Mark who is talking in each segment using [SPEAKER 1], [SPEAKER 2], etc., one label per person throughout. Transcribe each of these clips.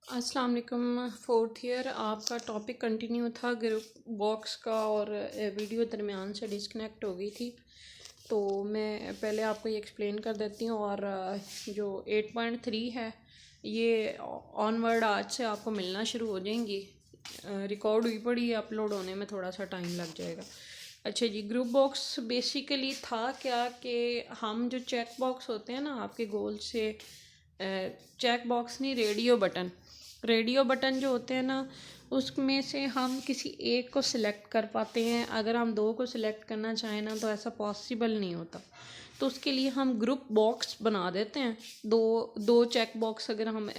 [SPEAKER 1] अस्सलाम वालेकुम। Fourth year आपका टॉपिक कंटिन्यू था ग्रुप बॉक्स का और वीडियो दरमियान से डिस्कनेक्ट हो गई थी, तो मैं पहले आपको ये एक्सप्लेन कर देती हूँ। और जो 8.3 है ये ऑनवर्ड आज से आपको मिलना शुरू हो जाएंगी। रिकॉर्ड हुई पड़ी है, अपलोड होने में थोड़ा सा टाइम लग जाएगा। अच्छा जी, ग्रुप बॉक्स बेसिकली था क्या कि हम जो चेक बॉक्स होते हैं ना आपके गोल से, चेक बॉक्स नहीं, रेडियो बटन जो होते हैं ना, उसमें से हम किसी एक को सिलेक्ट कर पाते हैं। अगर हम दो को सिलेक्ट करना चाहें ना तो ऐसा पॉसिबल नहीं होता, तो उसके लिए हम ग्रुप बॉक्स बना देते हैं। दो दो चेक बॉक्स अगर हम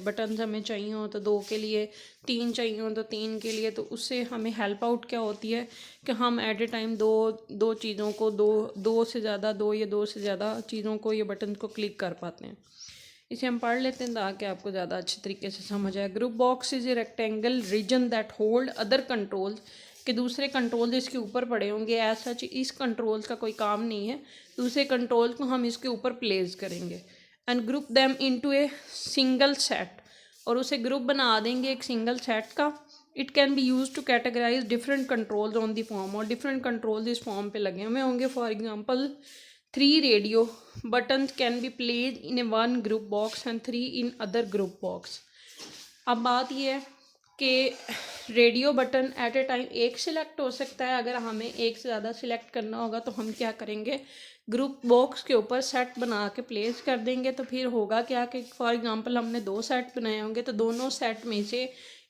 [SPEAKER 1] बटन हमें चाहिए हो तो दो के लिए, तीन चाहिए हो तो तीन के लिए, तो उससे हमें हेल्प आउट क्या होती है कि हम एट ए टाइम दो चीज़ों को, दो से ज़्यादा चीज़ों को, ये बटन को क्लिक कर पाते हैं। इसे हम पढ़ लेते हैं ताकि आपको ज़्यादा अच्छे तरीके से समझ आए। Group box is a rectangle region that hold other controls, कि दूसरे कंट्रोल इसके ऊपर पड़े होंगे। ऐसा इस कंट्रोल का कोई काम नहीं है, दूसरे कंट्रोल को हम इसके ऊपर प्लेस करेंगे। And group them into a single set, और उसे ग्रुप बना देंगे एक सिंगल सेट का। It can be use to categorize different controls on the form, और डिफरेंट कंट्रोल्स इस फॉर्म पे लगे हुए होंगे। For example 3 radio buttons can be placed in a one group box and 3 in other group box। अब बात ये है कि radio button at a time एक सिलेक्ट हो सकता है। अगर हमें एक से ज़्यादा सिलेक्ट करना होगा तो हम क्या करेंगे, ग्रुप बॉक्स के ऊपर सेट बना के प्लेस कर देंगे। तो फिर होगा क्या कि फॉर एग्जांपल हमने 2 सेट बनाए होंगे, तो दोनों सेट में से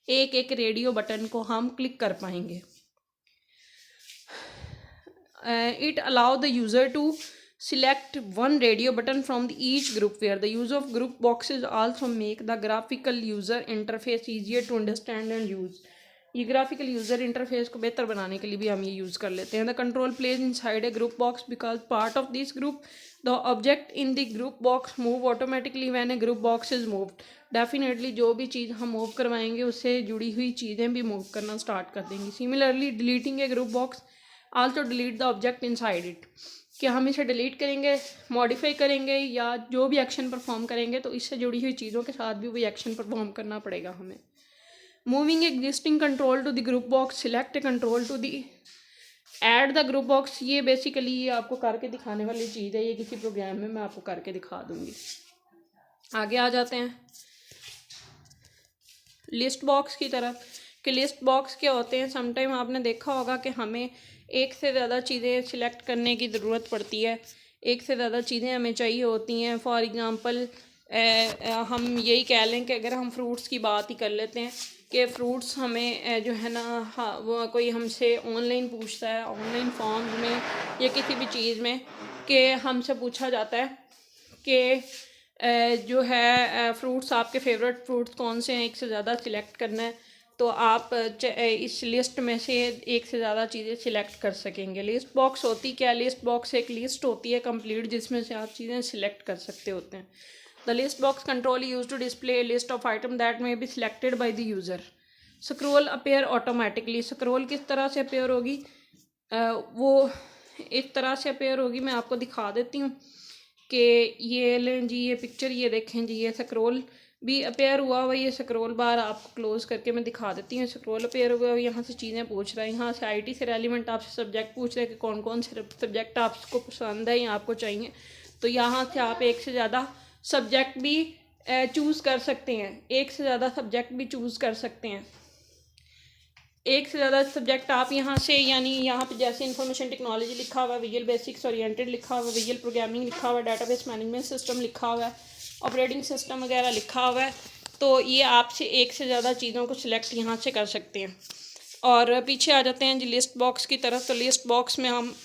[SPEAKER 1] एक एक रेडियो बटन को हम क्लिक कर पाएंगे। It allow the user to select one radio button from each group, where the use of group boxes also make the graphical user interface easier to understand and use। ये graphical user interface को बेहतर बनाने के लिए भी हम ये use कर लेते हैं। The control places inside a group box because part of this group the object in the group box move automatically when a group box is moved. Definitely जो भी चीज़ हम मूव करवाएंगे उससे जुड़ी हुई चीज़ें भी मूव करना स्टार्ट कर देंगी। Similarly deleting A group box also delete the object inside it, कि हम इसे डिलीट करेंगे, मॉडिफाई करेंगे या जो भी एक्शन परफॉर्म करेंगे तो इससे जुड़ी हुई चीज़ों के साथ भी वही एक्शन परफॉर्म करना पड़ेगा हमें। Moving existing control to the group box, select control to the add the group box. ये बेसिकली ये आपको करके दिखाने वाली चीज़ है, ये किसी प्रोग्राम में मैं आपको करके दिखा दूँगी। आगे आ जाते हैं लिस्ट बॉक्स की तरफ, कि लिस्ट बॉक्स क्या होते हैं। समटाइम आपने देखा होगा कि हमें एक से ज़्यादा चीज़ें सिलेक्ट करने की ज़रूरत पड़ती है, एक से ज़्यादा चीज़ें हमें चाहिए होती हैं। फॉर एग्ज़ाम्पल हम यही कह लें कि अगर हम फ्रूट्स की बात ही कर लेते हैं कि फ्रूट्स हमें जो है ना, हाँ, वो कोई हमसे ऑनलाइन पूछता है, ऑनलाइन फॉर्म में या किसी भी चीज़ में, कि हमसे पूछा जाता है कि जो है फ्रूट्स, आपके फेवरेट फ्रूट्स कौन से हैं, एक से ज़्यादा सिलेक्ट करना है, तो आप इस लिस्ट में से एक से ज़्यादा चीज़ें सिलेक्ट कर सकेंगे। लिस्ट बॉक्स होती क्या है, लिस्ट बॉक्स एक लिस्ट होती है कंप्लीट जिसमें से आप चीज़ें सिलेक्ट कर सकते होते हैं। The list box control use to display list of item that may be selected by the user. Scroll appear automatically, scroll किस तरह से अपेयर होगी, वो इस तरह से अपेयर होगी, मैं आपको दिखा देती हूँ कि ये लें जी, ये पिक्चर, ये देखें जी, ये स्क्रोल भी अपेयर हुआ हुआ। ये स्क्रोल बार आपको क्लोज करके मैं दिखा देती हूँ। स्क्रोल अपेयर हुआ है, यहाँ से चीज़ें पूछ रहा है, यहाँ से आईटी से रेलिवेंट आपसे सब्जेक्ट पूछ रहे हैं कि कौन कौन से सब्जेक्ट आपको पसंद है या आपको चाहिए। तो यहाँ से आप एक से ज़्यादा सब्जेक्ट भी चूज़ कर सकते हैं, एक से ज़्यादा सब्जेक्ट भी चूज़ कर सकते हैं। एक से ज़्यादा सब्जेक्ट आप यहाँ से, यानी यहाँ पे जैसे इंफॉर्मेशन टेक्नोलॉजी लिखा हुआ है, विजुअल बेसिक्स ओरिएंटेड लिखा हुआ है, विजुअल प्रोग्रामिंग लिखा हुआ है, डाटाबेस मैनेजमेंट सिस्टम लिखा हुआ है, ऑपरेटिंग सिस्टम वगैरह लिखा हुआ है, तो ये आपसे एक से ज़्यादा चीज़ों को सिलेक्ट यहाँ से कर सकते हैं। और पीछे आ जाते हैं जी लिस्ट बॉक्स की तरफ। तो लिस्ट बॉक्स में हम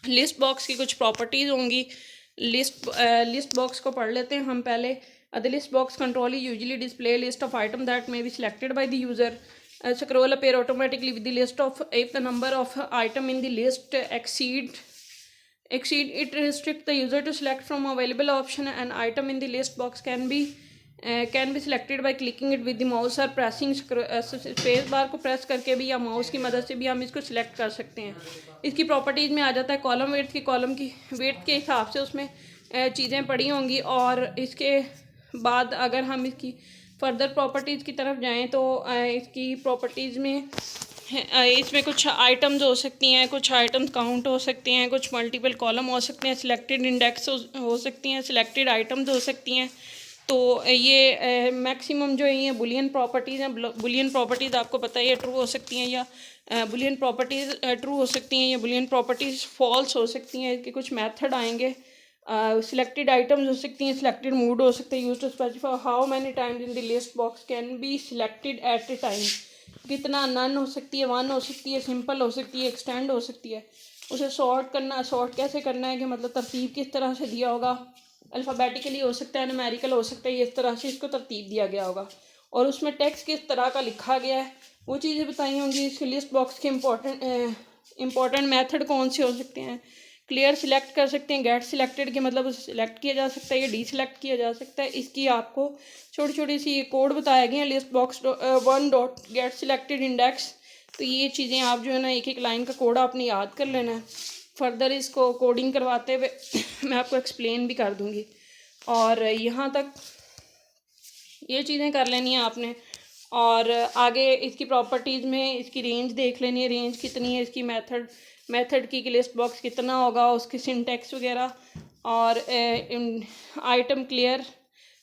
[SPEAKER 1] लिस्ट बॉक्स की कुछ प्रॉपर्टीज़ होंगी। लिस्ट बॉक्स को पढ़ लेते हैं हम पहले। The list box control usually display list of item that may be selected by the user. Scroll appear automatically with the list of, if the number of item in the list exceed it restrict the user to select from available option. An item in the list box can be selected by clicking it with the mouse or pressing space bar को press करके भी या mouse की मदद से भी हम इसको सिलेक्ट कर सकते हैं। इसकी प्रॉपर्टीज़ में आ जाता है कॉलम की वेट के हिसाब से उसमें चीज़ें पड़ी होंगी, और इसके बाद अगर हम इसकी फर्दर प्रॉपर्टीज़ की तरफ जाएं तो इसकी प्रॉपर्टीज़ में इसमें कुछ आइटम्स हो सकती हैं, कुछ आइटम्स काउंट हो सकती हैं, कुछ मल्टीपल कॉलम हो सकते हैं, सिलेक्टेड इंडेक्स हो सकती हैं, सिलेक्टेड आइटम्स हो सकती हैं। तो ये मैक्सिमम जो है ये बुलियन प्रॉपर्टीज़ हैं। बुलियन प्रॉपर्टीज़ आपको पता है ये ट्रू हो सकती हैं या बुलियन प्रॉपर्टीज़ ट्रू हो सकती हैं या बुलियन प्रॉपर्टीज़ फॉल्स हो सकती हैं। इसके कुछ मेथड आएंगे। सिलेक्टेड आइटम्स हो सकती हैं, सिलेक्टेड मूड हो सकते हैं। Use to specify how many times in the list box can be selected at a time. कितना, नन हो सकती है, वन हो सकती है, सिंपल हो सकती है, एक्सटेंड हो सकती है। उसे सॉर्ट करना, सॉर्ट कैसे करना है कि मतलब तरतीब किस तरह से दिया होगा। अल्फ़ाबेटिकली हो सकता है, न्यूमेरिकल हो सकता है, ये इस तरह से इसको तरतीब दिया गया होगा। और उसमें टेक्स्ट किस तरह का लिखा गया है वो चीज़ें बताई होंगी। इसके लिस्ट बॉक्स के इम्पोर्टेंट मेथड कौन से हो सकते हैं। क्लियर सिलेक्ट कर सकते हैं, गेट सिलेक्टेड के मतलब उसे सिलेक्ट किया जा सकता है या डी सिलेक्ट किया जा सकता है। इसकी आपको छोटी छोटी सी ये कोड बताया गया है। List box 1 dot get selected index. तो ये चीज़ें आप जो है ना एक एक लाइन का कोड आपने याद कर लेना है। फर्दर इसको कोडिंग करवाते हुए मैं आपको एक्सप्लेन भी कर दूँगी। और यहाँ तक ये चीज़ें कर लेनी है आपने। और आगे इसकी प्रॉपर्टीज़ में इसकी रेंज देख लेनी है, रेंज कितनी है इसकी, मेथड की कि लिस्ट बॉक्स कितना होगा, उसकी सिंटेक्स वगैरह। और आइटम क्लियर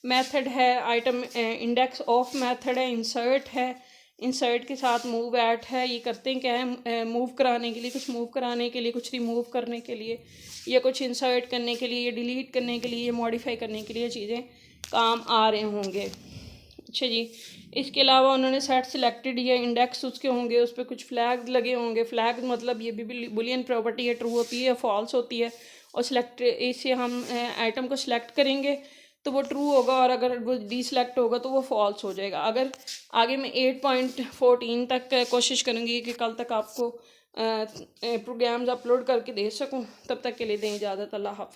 [SPEAKER 1] मेथड है, आइटम इंडेक्स ऑफ मेथड है, इंसर्ट है, इंसर्ट के साथ मूव ऐट है। ये करते हैं क्या है, मूव कराने के लिए, कुछ मूव कराने के लिए, कुछ रिमूव करने के लिए, या कुछ इंसर्ट करने के लिए, डिलीट करने के लिए, मॉडिफाई करने के लिए चीज़ें काम आ रहे होंगे। अच्छा जी, इसके अलावा उन्होंने सेट सिलेक्टेड या इंडेक्स उसके होंगे, उस पर कुछ फ्लैग लगे होंगे। फ्लैग मतलब ये भी बुलियन प्रॉपर्टी है, ट्रू होती है, फॉल्स होती है। और सिलेक्ट इससे हम आइटम को सिलेक्ट करेंगे तो वो ट्रू होगा, और अगर वो डी सिलेक्ट होगा तो वो फॉल्स हो जाएगा। अगर आगे मैं 8.14 तक कोशिश करूँगी कि कल तक आपको प्रोग्राम्स अपलोड करके दे सकूँ। तब तक के लिए दें इजाज़त। अल्लाह हाफ़िज़।